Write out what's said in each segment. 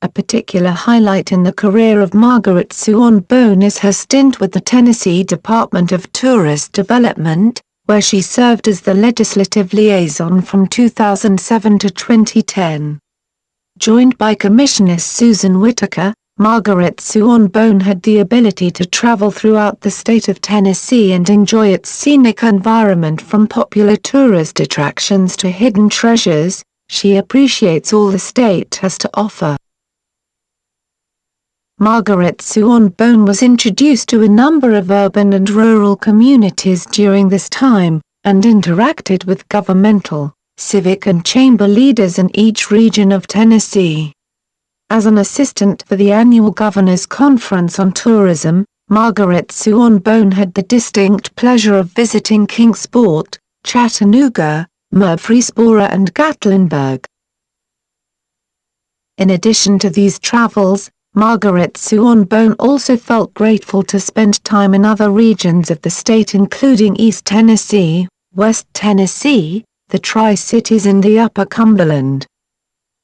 A particular highlight in the career of Margaret Suanne Bone is her stint with the Tennessee Department of Tourist Development, where she served as the legislative liaison from 2007 to 2010. Joined by Commissioner Susan Whitaker, Margaret Suanne Bone had the ability to travel throughout the state of Tennessee and enjoy its scenic environment. From popular tourist attractions to hidden treasures, she appreciates all the state has to offer. Margaret Suanne Bone was introduced to a number of urban and rural communities during this time, and interacted with governmental, civic and chamber leaders in each region of Tennessee. As an assistant for the annual Governor's Conference on Tourism, Margaret Suanne Bone had the distinct pleasure of visiting Kingsport, Chattanooga, Murfreesboro and Gatlinburg. In addition to these travels, Margaret Suanne Bone also felt grateful to spend time in other regions of the state including East Tennessee, West Tennessee, the Tri-Cities and the Upper Cumberland.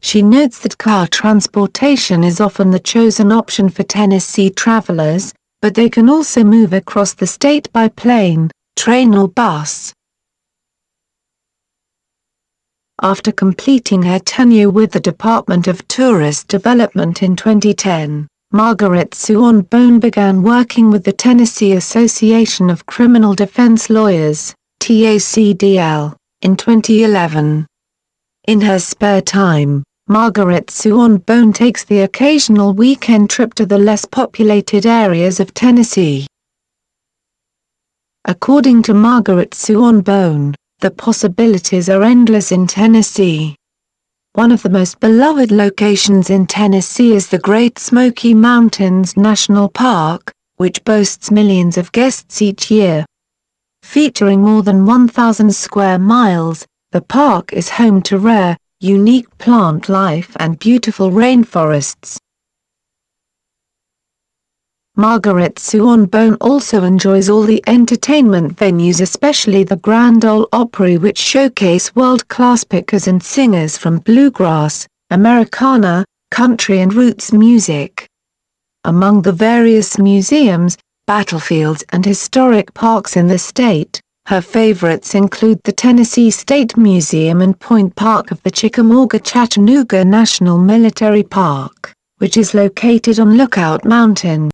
She notes that car transportation is often the chosen option for Tennessee travelers, but they can also move across the state by plane, train or bus. After completing her tenure with the Department of Tourist Development in 2010, Margaret Suanne Bone began working with the Tennessee Association of Criminal Defense Lawyers, TACDL, in 2011. In her spare time, Margaret Suanne Bone takes the occasional weekend trip to the less populated areas of Tennessee. According to Margaret Suanne Bone, the possibilities are endless in Tennessee. One of the most beloved locations in Tennessee is the Great Smoky Mountains National Park, which boasts millions of guests each year. Featuring more than 1,000 square miles, the park is home to rare, unique plant life and beautiful rainforests. Margaret Suanne Bone also enjoys all the entertainment venues, especially the Grand Ole Opry, which showcase world-class pickers and singers from bluegrass, Americana, country and roots music. Among the various museums, battlefields and historic parks in the state, her favorites include the Tennessee State Museum and Point Park of the Chickamauga-Chattanooga National Military Park, which is located on Lookout Mountain.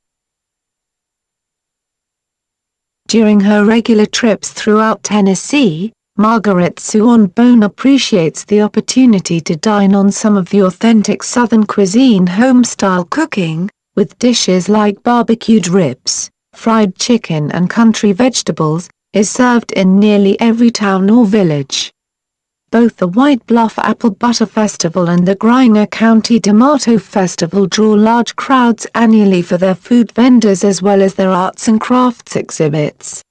During her regular trips throughout Tennessee, Margaret Suanne Bone appreciates the opportunity to dine on some of the authentic Southern cuisine. Home-style cooking, with dishes like barbecued ribs, fried chicken and country vegetables, is served in nearly every town or village. Both the White Bluff Apple Butter Festival and the Griner County Tomato Festival draw large crowds annually for their food vendors as well as their arts and crafts exhibits.